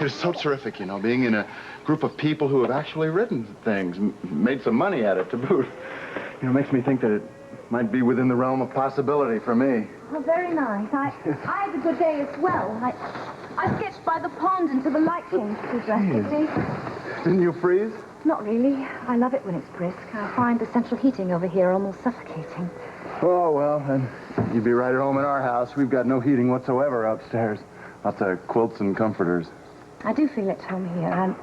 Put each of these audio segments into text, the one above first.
It's so terrific, you know, being in a group of people who have actually written things, made some money at it to boot. You know, it makes me think that it might be within the realm of possibility for me. Oh, very nice. I had a good day as well. I sketched by the pond until the light changed too drastically. Didn't you freeze? Not really. I love it when it's brisk. I find the central heating over here almost suffocating. Oh, well, then you'd be right at home in our house. We've got no heating whatsoever upstairs. Lots of quilts and comforters. I do feel at home here.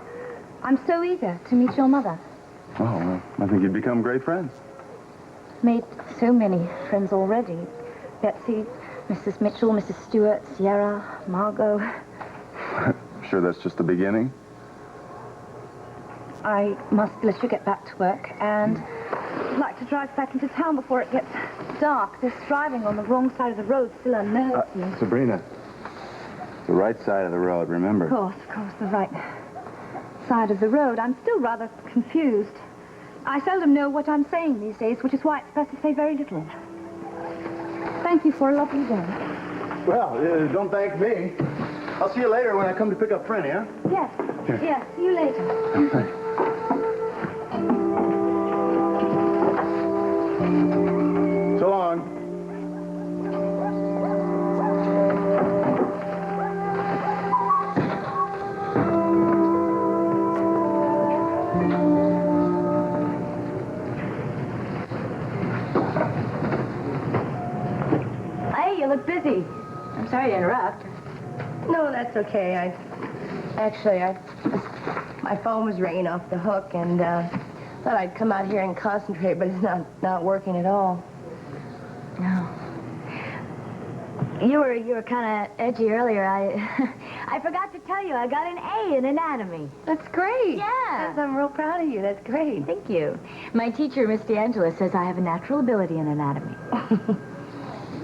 I'm so eager to meet your mother. Oh, well, I think you'd become great friends. Made so many friends already. Betsy, Mrs. Mitchell, Mrs. Stewart, Sierra, Margot. I'm sure that's just the beginning. I must let you get back to work, and I'd like to drive back into town before it gets dark. This driving on the wrong side of the road still unnerves me. Sabrina, the right side of the road, remember? Of course, the right side of the road. I'm still rather confused. I seldom know what I'm saying these days, which is why it's best to say very little. Thank you for a lovely day. Well, don't thank me. I'll see you later when I come to pick up Frenny, huh? Yes. Here. Yes, see you later. Thanks. So long. Hey, you look busy. I'm sorry to interrupt. No, that's okay. My phone was ringing off the hook, and thought I'd come out here and concentrate, but it's not working at all. No. You were kind of edgy earlier. I forgot to tell you, I got an A in anatomy. That's great. Yeah. Yes, I'm real proud of you. That's great. Thank you. My teacher, Miss DeAngela, says I have a natural ability in anatomy.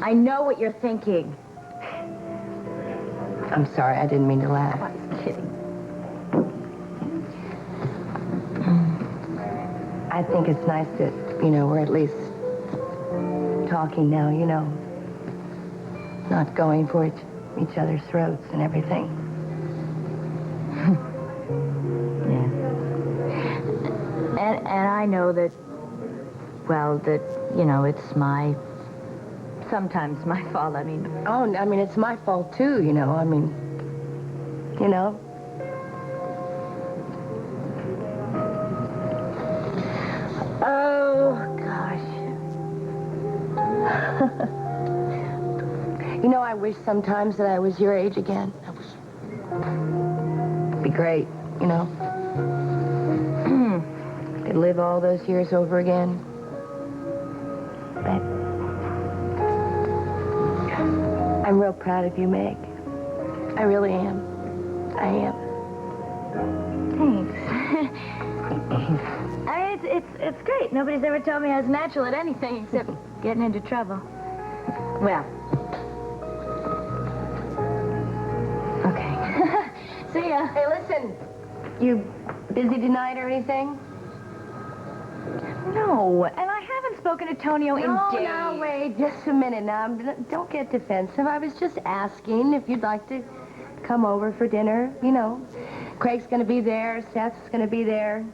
I know what you're thinking. I'm sorry, I didn't mean to laugh. I was kidding. I think it's nice that, we're at least talking now, not going for each other's throats and everything. Yeah. And I know that, it's sometimes my fault. It's my fault, too, Oh, gosh. I wish sometimes that I was your age again. It'd be great, Could live all those years over again. But I'm real proud of you, Meg. I really am. I am. Thanks. It's great. Nobody's ever told me I was natural at anything except getting into trouble. Well. Okay. See ya. Hey, listen. You busy tonight or anything? No, and I haven't spoken to Tonio in days. No, wait, just a minute now. Don't get defensive. I was just asking if you'd like to come over for dinner. Craig's going to be there. Seth's going to be there.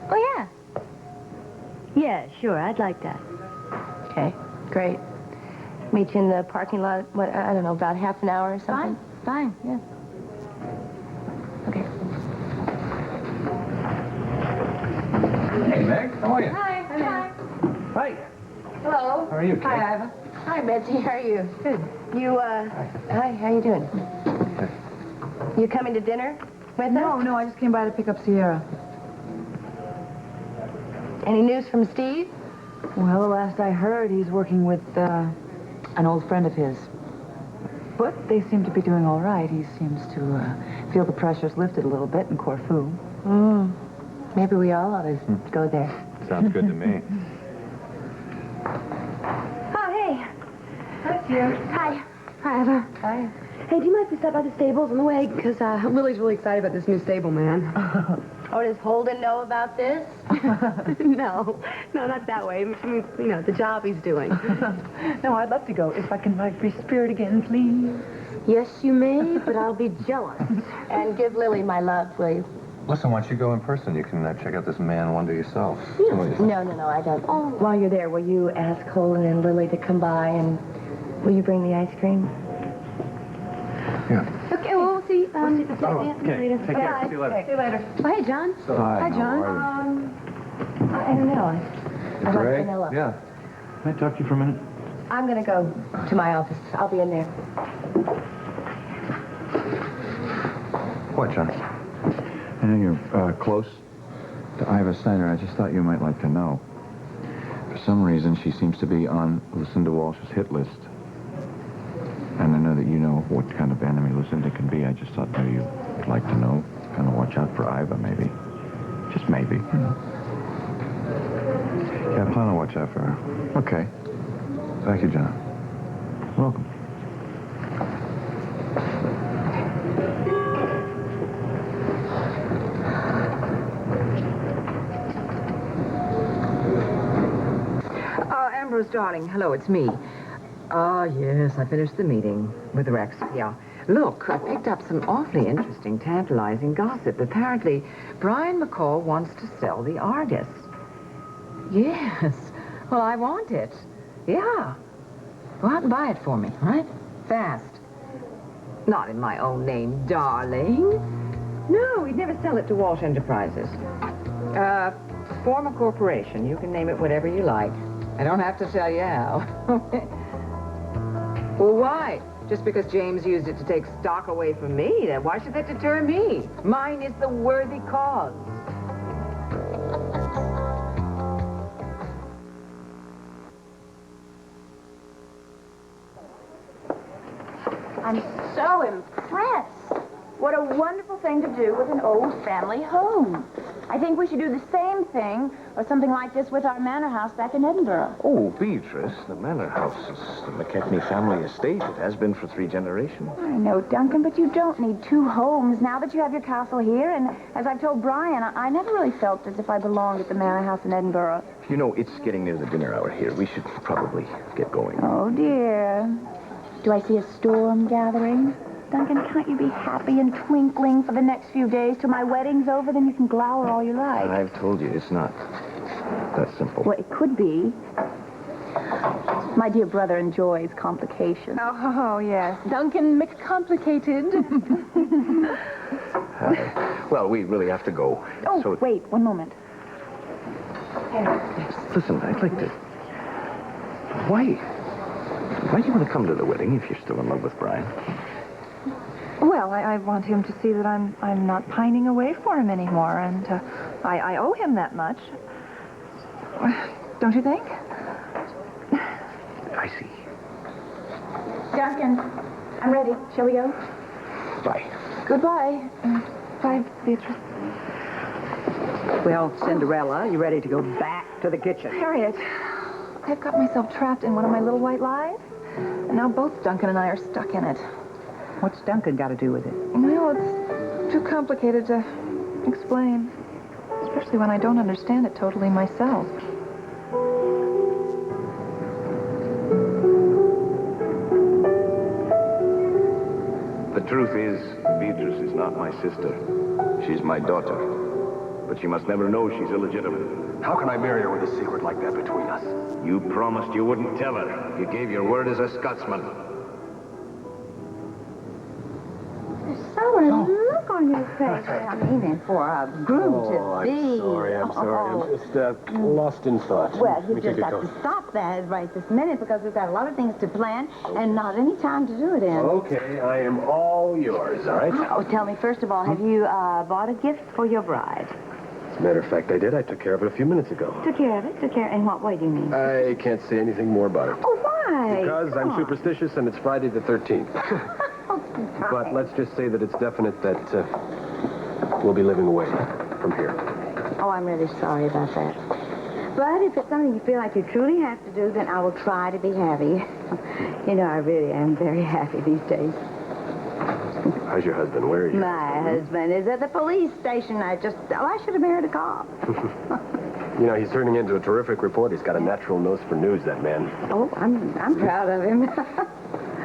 Oh, yeah. Yeah, sure. I'd like that. Okay, great. Meet you in the parking lot, I don't know, about half an hour or something? Fine, yeah. Okay. Hey, Meg, how are you? Hi. Hi. Hello. How are you, Kate? Hi, Iva. Hi, Betsy. How are you? Good. Hi, how you doing? You coming to dinner with us? No, I just came by to pick up Sierra. Any news from Steve? Well, the last I heard, he's working with an old friend of his. But they seem to be doing all right. He seems to feel the pressure's lifted a little bit in Corfu. Maybe we all ought to go there. Sounds good to me. Oh, hey. Hi, Sierra. Hi. Hi, Eva. Hi. Hey, do you mind if we stop by the stables on the way? Because Lily's really excited about this new stable, man. Oh, does Holden know about this? No, not that way. I mean, the job he's doing. No, I'd love to go if I can, free spirit again, please. Yes, you may, but I'll be jealous. And give Lily my love, will you? Listen, why don't you go in person? You can check out this man wonder yourself. No, I don't. Oh. While you're there, will you ask Colin and Lily to come by, and will you bring the ice cream? Yeah. Okay, well, we'll see. Aunt later. Take care. See you later. See you later. Oh, hey, John. Hi, John. I don't know. I like Greg? vanilla. Yeah. Can I talk to you for a minute? I'm going to go to my office. I'll be in there. What, John? I know you're close to Iva Steiner. I just thought you might like to know. For some reason, she seems to be on Lucinda Walsh's hit list. And I know that you know what kind of enemy Lucinda can be. I just thought maybe you'd like to know. Kind of watch out for Iva, maybe. Just maybe, you know. Yeah, I plan to watch out for her. Okay. Thank you, John. Welcome. Ambrose, darling. Hello, it's me. Ah, yes, I finished the meeting with Rex. Yeah. Look, I picked up some awfully interesting, tantalizing gossip. Apparently, Brian McCall wants to sell the Argus. Yes. Well, I want it. Yeah. Go out and buy it for me, all right? Fast. Not in my own name, darling. No, we'd never sell it to Walsh Enterprises. Form a corporation. You can name it whatever you like. I don't have to tell you how. Well, why? Just because James used it to take stock away from me, then why should that deter me? Mine is the worthy cause. I'm so impressed. What a wonderful thing to do with an old family home. I think we should do the same thing or something like this with our manor house back in Edinburgh. Oh, Beatrice, the manor house is the McKechnie family estate. It has been for 3 generations. I know, Duncan, but you don't need 2 homes now that you have your castle here. And as I've told Brian, I never really felt as if I belonged at the manor house in Edinburgh. You know, it's getting near the dinner hour here. We should probably get going. Oh, dear. Do I see a storm gathering? Duncan, can't you be happy and twinkling for the next few days till my wedding's over? Then you can glower all you like. I've told you, it's not that simple. Well, it could be. My dear brother enjoys complications. Oh, yes. Duncan McComplicated. Well, we really have to go. Oh, So, wait, one moment. listen, I'd like to... Why do you want to come to the wedding if you're still in love with Brian? Well, I want him to see that I'm not pining away for him anymore, and I owe him that much. Don't you think? I see. Duncan, I'm ready. Shall we go? Bye. Goodbye. Bye, Beatrice. Well, Cinderella, you ready to go back to the kitchen? Harriet, I've got myself trapped in one of my little white lies, and now both Duncan and I are stuck in it. What's Duncan got to do with it? Well, it's too complicated to explain, especially when I don't understand it totally myself. The truth is, Beatrice is not my sister. She's my daughter. But she must never know she's illegitimate. How can I marry her with a secret like that between us? You promised you wouldn't tell her. You gave your word as a Scotsman. So look on your face. I mean, for a groom to be. I'm sorry. I'm just lost in thought. Well, you Let me just take a have to coat. stop that right this minute because we've got a lot of things to plan and not any time to do it in. Okay, I am all yours, all right? Oh, tell me, first of all, have you bought a gift for your bride? As a matter of fact, I did. I took care of it a few minutes ago. Took care of it? Took care. In what way do you mean? I can't say anything more about it. Oh, why? Because Come I'm on. superstitious and it's Friday the 13th. Oh, But let's just say that it's definite that we'll be living away from here. Oh, I'm really sorry about that. But if it's something you feel like you truly have to do, then I will try to be happy. You know, I really am very happy these days. How's your husband? Where are you? My husband is at the police station. I should have married a cop. You know, he's turning into a terrific reporter. He's got a natural nose for news, that man. Oh, I'm proud of him.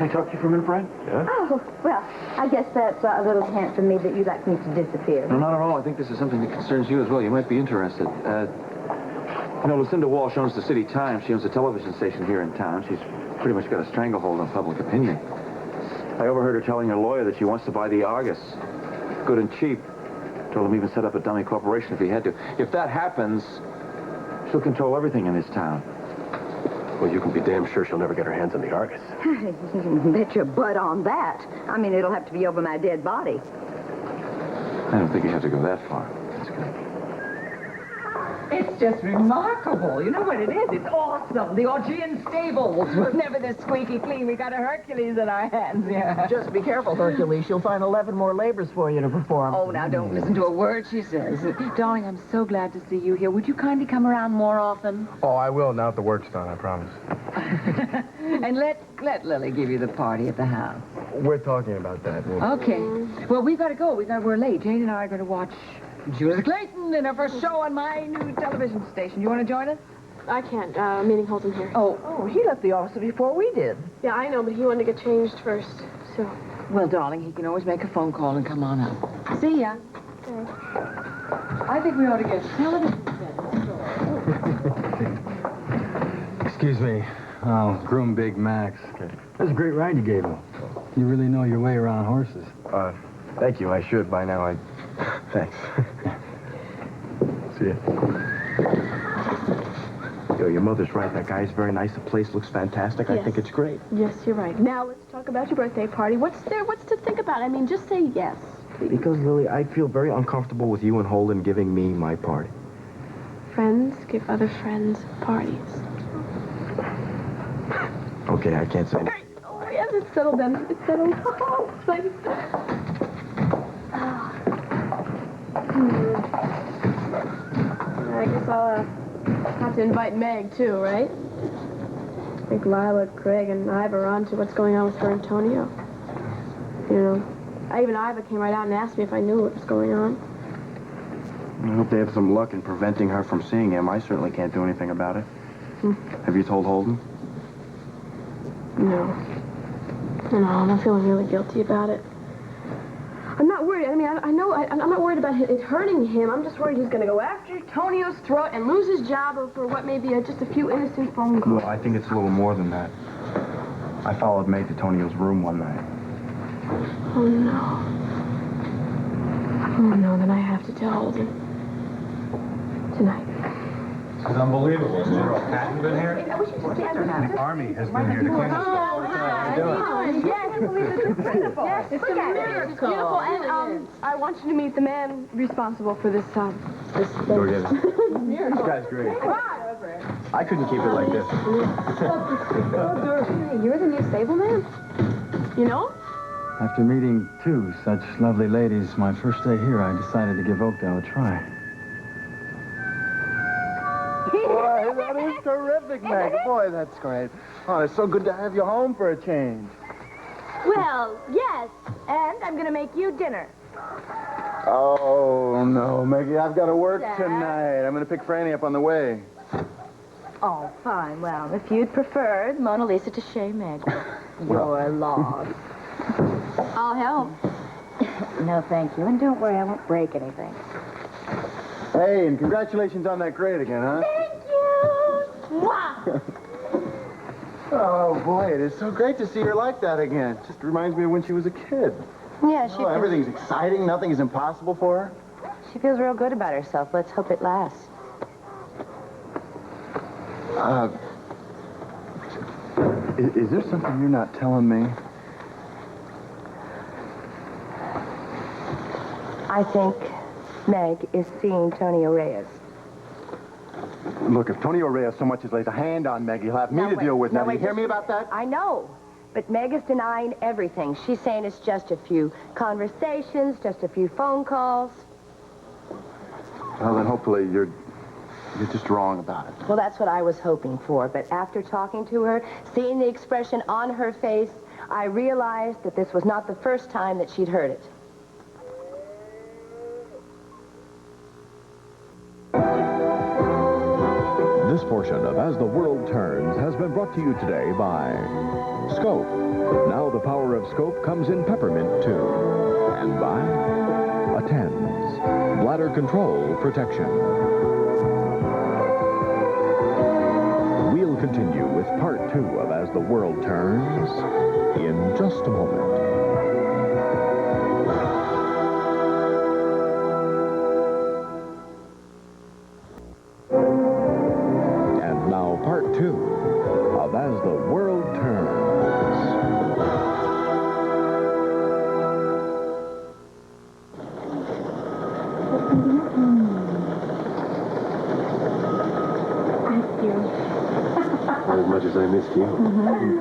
Can I talk to you for a minute, Brian? Yeah? Oh, well, I guess that's a little hint from me that you'd like me to disappear. No, not at all. I think this is something that concerns you as well. You might be interested. You know, Lucinda Walsh owns the City Times. She owns a television station here in town. She's pretty much got a stranglehold on public opinion. I overheard her telling her lawyer that she wants to buy the Argus. Good and cheap. Told him even set up a dummy corporation if he had to. If that happens, she'll control everything in this town. Well, you can be damn sure she'll never get her hands on the Argus. Bet your butt on that. I mean, it'll have to be over my dead body. I don't think you have to go that far. That's good. It's just remarkable. You know what it is? It's awesome. The Augean stables were never this squeaky clean. We got a Hercules in our hands, yeah. Just be careful, Hercules. She'll find 11 more labors for you to perform. Oh, now don't listen to a word she says. Darling, I'm so glad to see you here. Would you kindly come around more often? Oh, I will now that the work's done, I promise. And let Lily give you the party at the house. We're talking about that. Okay. Well, we've got to go. We're late. Jane and I are going to watch Judith Clayton in her first show on my new television station. You want to join us? I can't. Meeting holds him here. Oh, he left the office before we did. Yeah, I know, but he wanted to get changed first, so... Well, darling, he can always make a phone call and come on up. See ya. Okay. I think we ought to get television set. Excuse me. Oh, Groom Big Max. Okay. That was a great ride you gave him. You really know your way around horses. Thank you. I should by now. Thanks. See ya. Yo, your mother's right. That guy's very nice. The place looks fantastic. Yes. I think it's great. Yes, you're right. Now let's talk about your birthday party. What's to think about? I mean, just say yes, please. Because, Lily, I feel very uncomfortable with you and Holden giving me my party. Friends give other friends parties. Okay, I can't say anything. Okay. Oh, yes, it's settled then. It's settled. Oh, it's like... I guess I'll have to invite Meg, too, right? I think Lila, Craig, and Iva are on to what's going on with her and Tonio. You know, even Iva came right out and asked me if I knew what was going on. I hope they have some luck in preventing her from seeing him. I certainly can't do anything about it. Have you told Holden? No. No, I'm feeling really guilty about it. I'm not worried. I mean, I know I'm not worried about it hurting him. I'm just worried he's going to go after Tonio's throat and lose his job over what may be just a few innocent phone calls. Well, I think it's a little more than that. I followed Meg to Tonio's room one night. Oh, no. Oh, no, then I have to tell Holden. Tonight. This is unbelievable. Has General Patton been here? The Army has been here to clean us up. How you doing? Yes, yes, it's a miracle. It's beautiful, and I want you to meet the man responsible for this Go get it. This guy's great. I couldn't keep it like this. You're the new stable man? You know? After meeting two such lovely ladies my first day here, I decided to give Oakdale a try. Boy, that is terrific, Meg. Boy, that's great. Oh, it's so good to have you home for a change. Well, yes, and I'm going to make you dinner. Oh, no, Maggie, I've got to work tonight. I'm going to pick Franny up on the way. Oh, fine. Well, if you'd preferred Mona Lisa to Shea Meg, your loss. I'll help. No, thank you. And don't worry, I won't break anything. Hey, and congratulations on that grade again, huh? Thank you. Mwah. Oh, boy, it is so great to see her like that again. It just reminds me of when she was a kid. Yeah, Oh, everything's exciting. Nothing is impossible for her. She feels real good about herself. Let's hope it lasts. Is there something you're not telling me? I think Meg is seeing Tonio Reyes. Look, if Tonio Reyes so much as lays a hand on Meg, he'll have me to deal with. Now, do you hear me about that? I know. But Meg is denying everything. She's saying it's just a few conversations, just a few phone calls. Well, then hopefully you're just wrong about it. Well, that's what I was hoping for. But after talking to her, seeing the expression on her face, I realized that this was not the first time that she'd heard it. This portion portion of As the World Turns has been brought to you today by Scope. Now the power of Scope comes in peppermint, too. And by Attends, bladder control protection. We'll continue with part 2 of As the World Turns in just a moment. And now part 2 of As the World Turns. As much as I missed you. No, you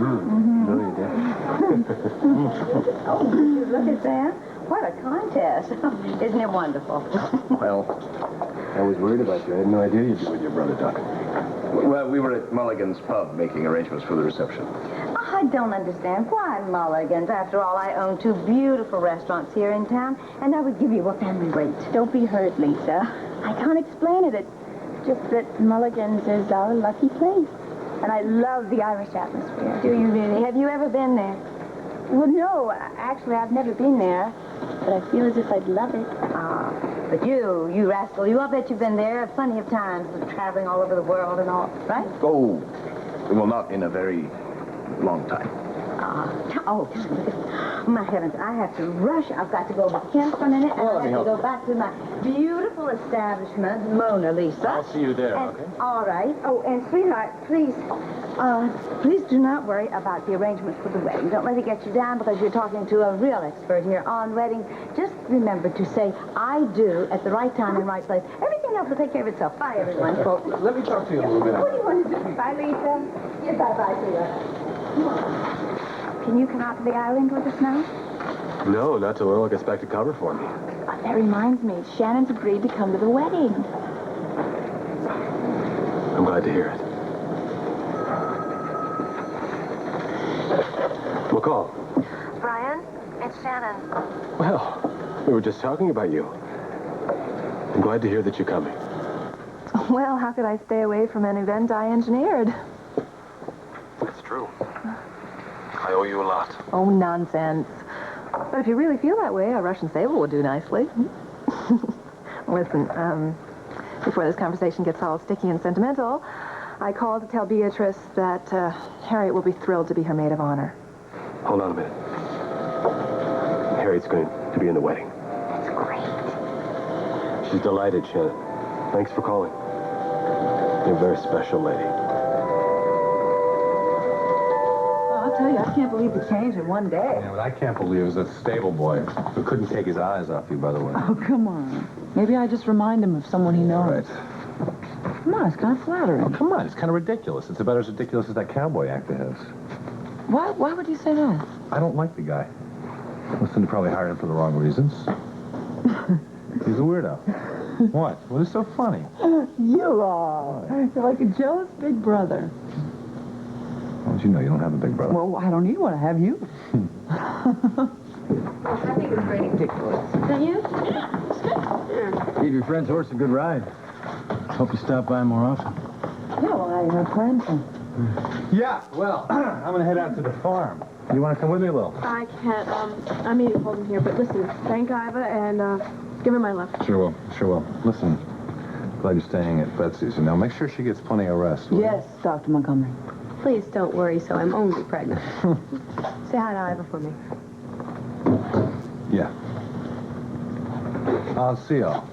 Oh, look at that. What a contest. Isn't it wonderful? Well, I was worried about you. I had no idea you'd be with your brother, Doc. Well, we were at Mulligan's pub making arrangements for the reception. I don't understand. Why Mulligan's? After all, I own 2 beautiful restaurants here in town, and I would give you a family rate. Don't be hurt, Lisa. I can't explain it. It's just that Mulligan's is our lucky place. And I love the Irish atmosphere. Do you really? Have you ever been there? Well, no. Actually, I've never been there. But I feel as if I'd love it. Ah, but you rascal, I'll bet you've been there plenty of times, traveling all over the world and all, right? Oh, well, not in a very long time. My heavens, I have to rush. I've got to go back in for a minute, and I have to go back to my beautiful establishment, Mona Lisa. I'll see you there, And- okay? All right. Oh, and sweetheart, please do not worry about the arrangements for the wedding. Don't let it get you down because you're talking to a real expert here on weddings. Just remember to say, I do, at the right time and right place. Everything else will take care of itself. Bye, everyone. Well, let me talk to you a little bit. What do you want to do? Bye, Lisa. Yeah, bye-bye, sweetheart. Come on. Can you come out to the island with us now? No, not till Earl gets back to cover for me. That reminds me. Shannon's agreed to come to the wedding. I'm glad to hear it. McCall. Brian, it's Shannon. Well, we were just talking about you. I'm glad to hear that you're coming. Well, how could I stay away from an event I engineered? It's true. I owe you a lot. Oh, nonsense. But if you really feel that way, a Russian sable would do nicely. Listen, before this conversation gets all sticky and sentimental, I called to tell Beatrice that Harriet will be thrilled to be her maid of honor. Hold on a minute. Harriet's going to be in the wedding. That's great. She's delighted, Shannon. Thanks for calling. You're a very special lady. I'll tell you, I can't believe the change in one day. Yeah, what I can't believe is that stable boy who couldn't take his eyes off you, by the way. Oh, come on. Maybe I just remind him of someone he knows. Right. Come on, it's kind of flattering. Oh, come on, it's kind of ridiculous. It's about as ridiculous as that cowboy act of his. Why would you say that? I don't like the guy. Listen, you probably hired him for the wrong reasons. He's a weirdo. What? What is so funny? You are. You're like a jealous big brother. How did you know you don't have a big brother? Well, I don't need one. I have you. I think it's very ridiculous. Don't you? Give your friend's horse a good ride. Hope you stop by more often. Yeah, well, I have plans to. Yeah, well, I'm going to head out to the farm. You want to come with me a little? I can't. I'm meeting Holden here, but listen, thank Iva and give her my love. Sure will. Sure will. Listen, glad you're staying at Betsy's. And now make sure she gets plenty of rest. will you? Yes, Dr. Montgomery. Please don't worry, so I'm only pregnant. Say hi to Iva for me. Yeah. I'll see y'all.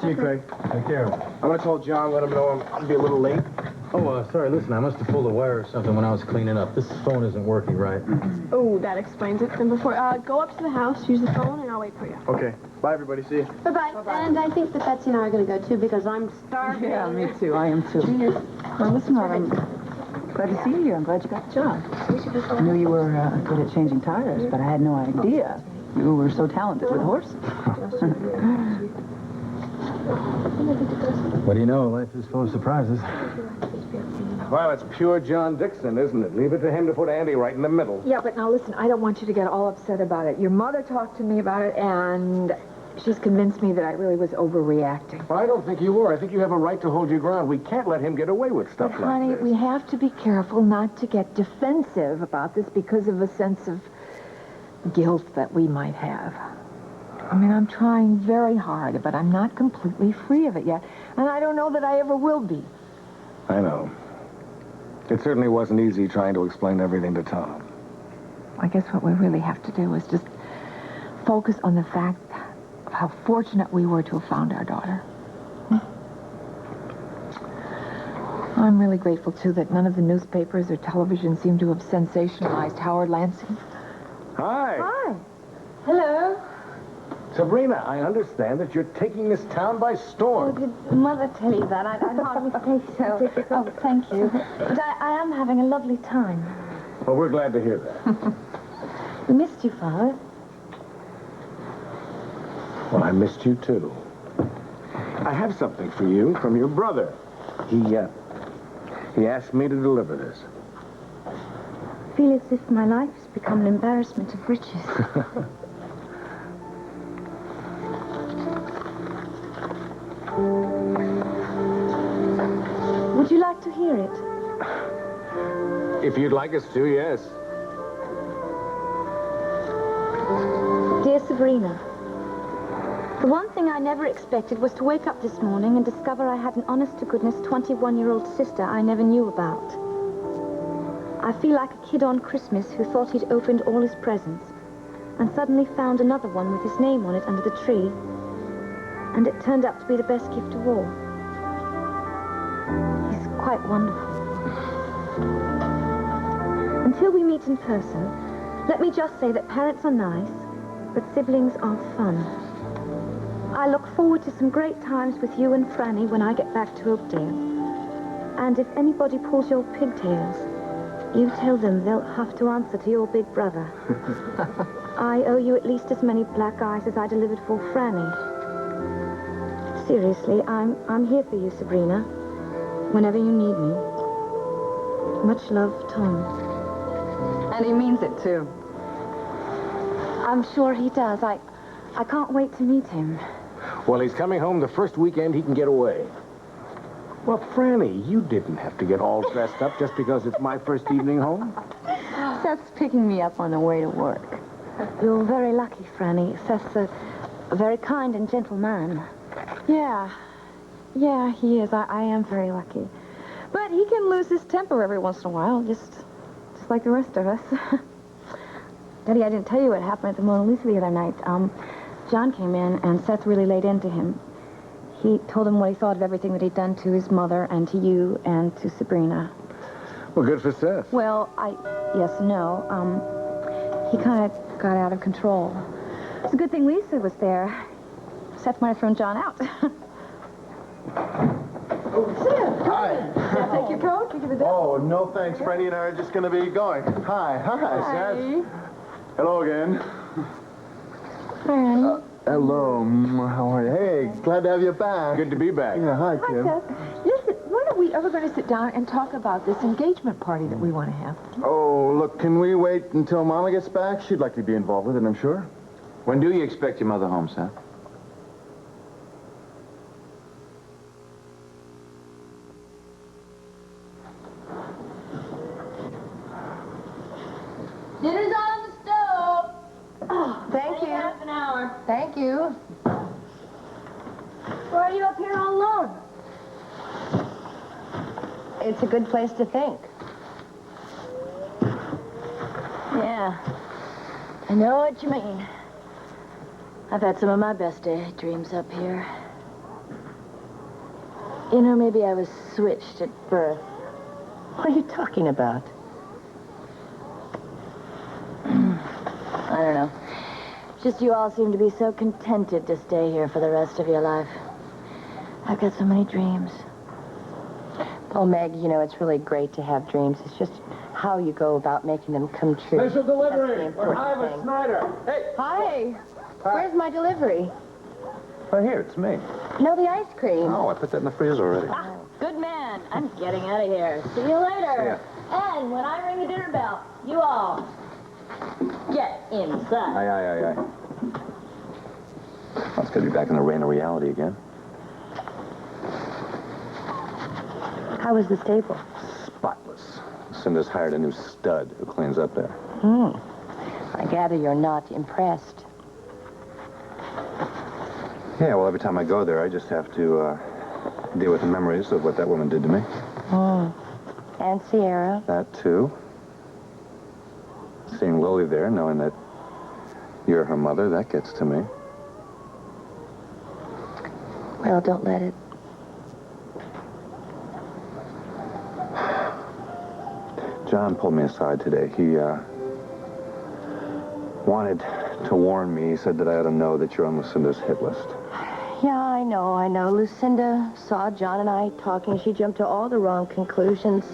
See you, Craig. Take care. I'm going to call John, let him know I'll be a little late. Oh, sorry, listen, I must have pulled a wire or something when I was cleaning up. This phone isn't working right. Oh, that explains it. Then before, go up to the house, use the phone, and I'll wait for you. Okay. Bye, everybody. See you. Bye-bye. And I think that Betsy and I are going to go, too, because I'm starving. Yeah, me too. I am too. Well, listen, I'm glad to see you here. I'm glad you got the job. I knew you were good at changing tires, but I had no idea you were so talented with horses. What do you know? Life is full of surprises. Well, it's pure John Dixon, isn't it? Leave it to him to put Andy right in the middle. Yeah, but now listen, I don't want you to get all upset about it. Your mother talked to me about it, and She's convinced me that I really was overreacting. Well, I don't think you were. I think you have a right to hold your ground. We can't let him get away with stuff But, like honey, this. we have to be careful not to get defensive about this because of a sense of guilt that we might have. I mean, I'm trying very hard, but I'm not completely free of it yet. And I don't know that I ever will be. I know. It certainly wasn't easy trying to explain everything to Tom. I guess what we really have to do is just focus on the fact of how fortunate we were to have found our daughter. I'm really grateful, too, that none of the newspapers or television seem to have sensationalized Howard Lansing. Hi. Hi. Hello. Sabrina, I understand that you're taking this town by storm. Did Mother tell you that? I'd hardly say so. Oh, thank you. But I am having a lovely time. Well, we're glad to hear that. We missed you, Father. Well, I missed you, too. I have something for you from your brother. He asked me to deliver this. I feel as if my life has become an embarrassment of riches. Would you like to hear it? If you'd like us to, yes. Dear Sabrina, the one thing I never expected was to wake up this morning and discover I had an honest-to-goodness 21-year-old sister I never knew about. I feel like a kid on Christmas who thought he'd opened all his presents and suddenly found another one with his name on it under the tree, and it turned out to be the best gift of all. He's quite wonderful. Until we meet in person, let me just say that parents are nice, but siblings aren't fun. I look forward to some great times with you and Franny when I get back to Oakdale. And if anybody pulls your pigtails, you tell them they'll have to answer to your big brother. I owe you at least as many black eyes as I delivered for Franny. Seriously, I'm here for you, Sabrina, whenever you need me. Much love, Tom. And he means it, too. I'm sure he does. I can't wait to meet him. Well, he's coming home the first weekend he can get away. Well, Franny, you didn't have to get all dressed up just because it's my first evening home. Seth's picking me up on the way to work. You're very lucky, Franny. Seth's a very kind and gentle man. Yeah, he is. I am very lucky. But he can lose his temper every once in a while, just like the rest of us. Daddy, I didn't tell you what happened at the Mona Lisa the other night. John came in, and Seth really laid into him. He told him what he thought of everything that he'd done to his mother and to you and to Sabrina. Well, good for Seth. Well, yes and no. He kind of got out of control. It's a good thing Lisa was there. Seth might have thrown John out. Hi. Take your coat. Take your Oh, no thanks. Franny and I are just going to be going. Hi, Seth. Hello again. Hi, honey. Hello. How are you? Hey, glad to have you back. Good to be back. Yeah, hi, Hi, Kim. Seth. Listen, when are we ever going to sit down and talk about this engagement party that we want to have? Oh, look, can we wait until Mama gets back? She'd like to be involved with it, I'm sure. When do you expect your mother home, Seth? Dinner's on the stove. Oh, thank you. Half an hour. Thank you. Why are you up here all alone? It's a good place to think. Yeah. I know what you mean. I've had some of my best daydreams up here. You know, maybe I was switched at birth. What are you talking about? I don't know. Just you all seem to be so contented to stay here for the rest of your life. I've got so many dreams. Oh, Meg, you know, it's really great to have dreams. It's just how you go about making them come true. Special delivery That's the for important Iva thing. Snyder. Hey. Hi. Where's my delivery? Right here, it's me. No, the ice cream. Oh, I put that in the freezer already. Good man. I'm getting out of here. See you later. And when I ring the dinner bell, you all get inside. Aye. Well, it's good to be back in the reign of reality again. How was the stable? Spotless. Cinder's hired a new stud who cleans up there. I gather you're not impressed. Yeah, well, every time I go there, I just have to deal with the memories of what that woman did to me. And Sierra? That, too. Seeing Lily there, knowing that you're her mother, that gets to me. Well, don't let it. John pulled me aside today. He wanted to warn me. He said that I ought to know that you're on Lucinda's hit list. Yeah, I know. Lucinda saw John and I talking. She jumped to all the wrong conclusions.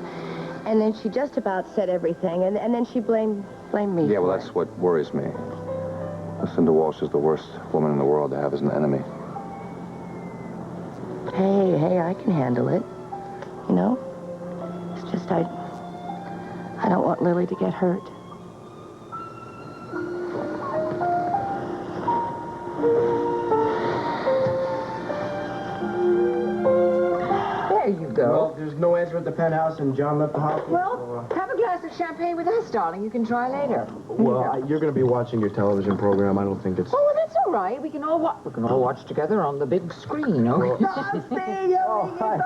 And then she just about said everything. And then she blamed me. Yeah, well, that's what worries me. Lucinda Walsh is the worst woman in the world to have as an enemy. Hey, I can handle it. You know? It's just I don't want Lily to get hurt. There you go. Well, there's no Ezra at the penthouse, and John left the house. Well, have a glass of champagne with us, darling. You can try later. Well, you're going to be watching your television program. I don't think it's... Oh, well, that's all right. We can all watch together on the big screen, okay? Oh, hi.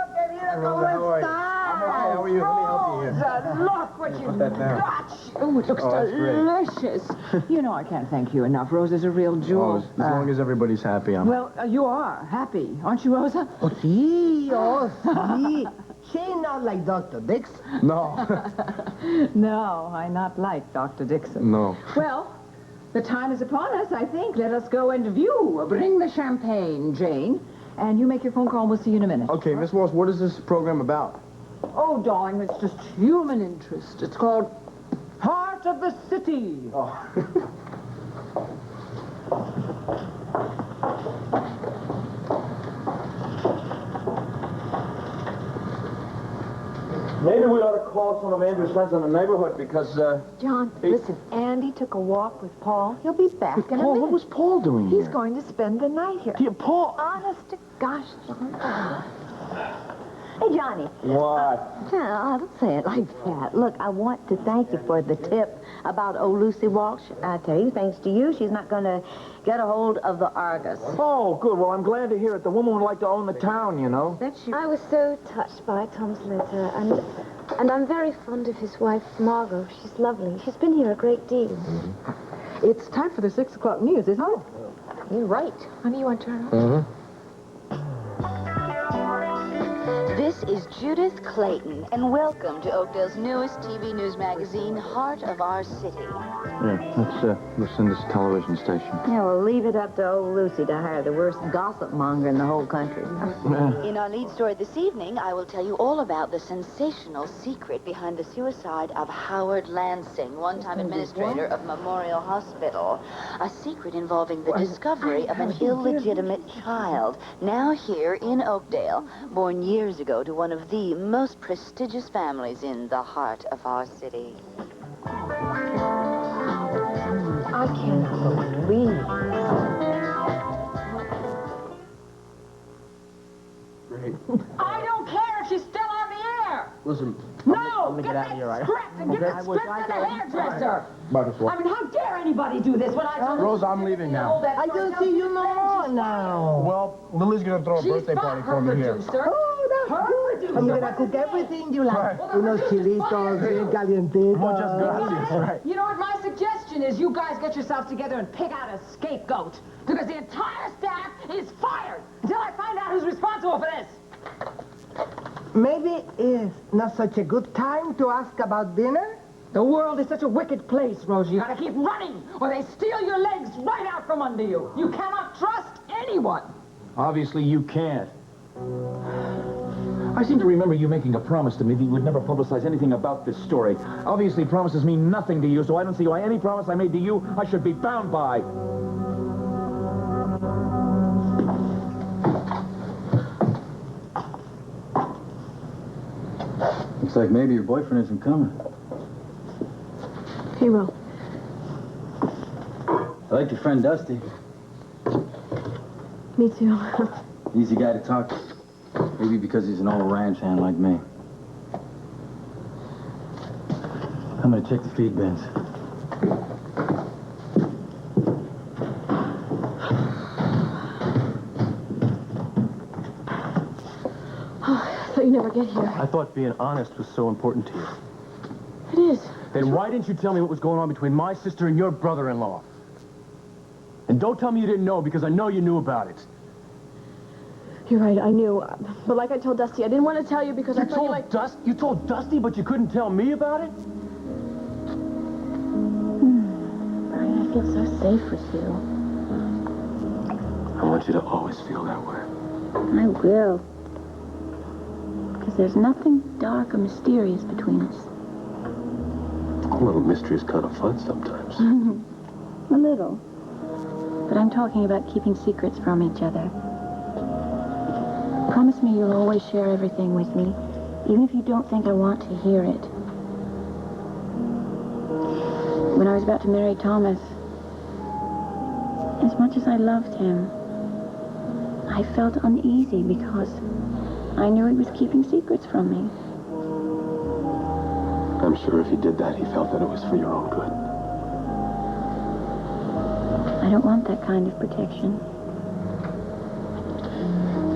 Hi, Rosa. How are you? Hi, how are you? Let me help you here. Look what you've Put that down. got. Oh, it looks Oh, that's great. delicious. You know I can't thank you enough. Rosa's a real jewel. As long as everybody's happy, I'm... Well, you are happy, aren't you, Rosa? Oh, sí. She not like Dr. Dix. No. No, I not like Dr. Dixon. No. Well, the time is upon us, I think. Let us go and view. Bring the champagne, Jane. And you make your phone call, and we'll see you in a minute. Okay, Miss Walsh, what is this program about? Oh, darling, it's just human interest. It's called Heart of the City. Oh. Maybe we ought to call some of Andrew's friends in the neighborhood because, John, listen, Andy took a walk with Paul. He'll be back in a Paul, minute. what was Paul doing He's here? going to spend the night here. Paul! Honest to gosh, John. Hey, Johnny. What? Oh, don't say it like that. Look, I want to thank you for the tip about old Lucy Walsh. I tell you, thanks to you, she's not going to get a hold of the Argus. Oh, good. Well, I'm glad to hear it. The woman would like to own the town, you know. I was so touched by Tom's letter, and I'm very fond of his wife, Margot. She's lovely. She's been here a great deal. It's time for the 6 o'clock news, isn't it? You're right. Honey, you want to turn off? Mm-hmm. This is Judith Clayton, and welcome to Oakdale's newest TV news magazine, Heart of Our City. Yeah, that's Lucinda's television station. Yeah, well, leave it up to old Lucy to hire the worst gossip monger in the whole country. In our lead story this evening, I will tell you all about the sensational secret behind the suicide of Howard Lansing, one-time administrator of Memorial Hospital. A secret involving the discovery of an illegitimate child, now here in Oakdale, born years ago to one of the most prestigious families in the heart of our city. I cannot believe. Great. I don't care if she's still on the air. Listen, No, get out of here, right? script and give that script to the hairdresser. Marcus, I mean, how dare anybody do this when I told Rose, I'm leaving now. I don't see you no more now. Well, Lily's going to throw a birthday party for me here. Oh, that's good. I'm gonna cook everything you like. Unos chilitos, bien calientitos. Muchas gracias. Right. You know what my suggestion is? You guys get yourselves together and pick out a scapegoat. Because the entire staff is fired until I find out who's responsible for this. Maybe it's not such a good time to ask about dinner. The world is such a wicked place, Rosie. You gotta keep running, or they steal your legs right out from under you. You cannot trust anyone. Obviously, you can't. I seem to remember you making a promise to me that you would never publicize anything about this story. Obviously, promises mean nothing to you, so I don't see why any promise I made to you I should be bound by. Looks like maybe your boyfriend isn't coming. He will. I like your friend Dusty. Me too. Easy guy to talk to. Maybe because he's an old ranch hand like me. I'm gonna check the feed bins. I thought you'd never get here. I thought being honest was so important to you. It is. Then why didn't you tell me what was going on between my sister and your brother-in-law? And don't tell me you didn't know, because I know you knew about it. You're right, I knew. But like I told Dusty, I didn't want to tell you because I thought you like... You told Dusty, but you couldn't tell me about it? Brian, I feel so safe with you. I want you to always feel that way. I will. Because there's nothing dark or mysterious between us. A little mystery is kind of fun sometimes. A little. But I'm talking about keeping secrets from each other. Promise me you'll always share everything with me, even if you don't think I want to hear it. When I was about to marry Thomas, as much as I loved him, I felt uneasy because I knew he was keeping secrets from me. I'm sure if he did that, he felt that it was for your own good. I don't want that kind of protection.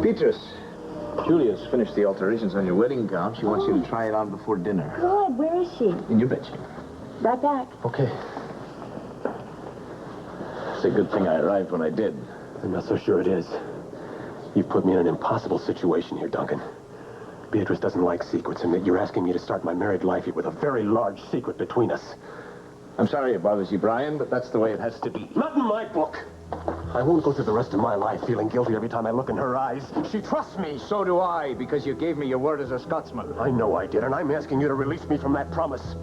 Petrus, Julia's finished the alterations on your wedding gown. She wants you to try it on before dinner. Good, where is she? In your bedroom. Right back. Okay. It's a good thing I arrived when I did. I'm not so sure it is. You've put me in an impossible situation here, Duncan. Beatrice doesn't like secrets, and you're asking me to start my married life here with a very large secret between us. I'm sorry it bothers you, Brian, but that's the way it has to be. Not in my book. I won't go through the rest of my life feeling guilty every time I look in her eyes. She trusts me. So do I, because you gave me your word as a Scotsman. I know I did, and I'm asking you to release me from that promise.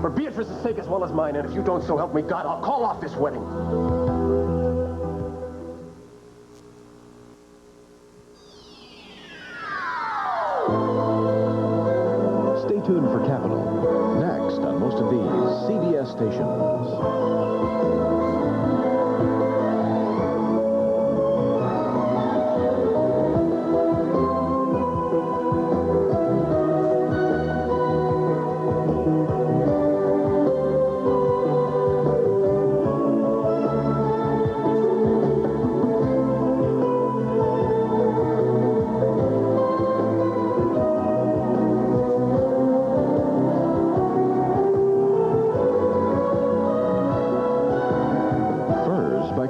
For Beatrice's sake as well as mine, and if you don't, so help me God, I'll call off this wedding. Stay tuned for Capital. Next on most of these CBS stations.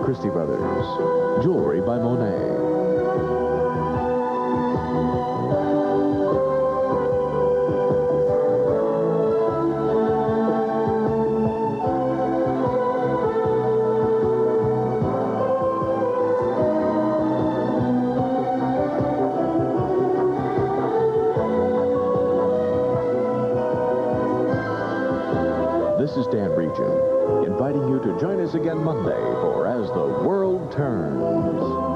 Christie Brothers. Jewelry by Monet. This is Dan Regent, inviting you to join us again Monday for As the World Turns.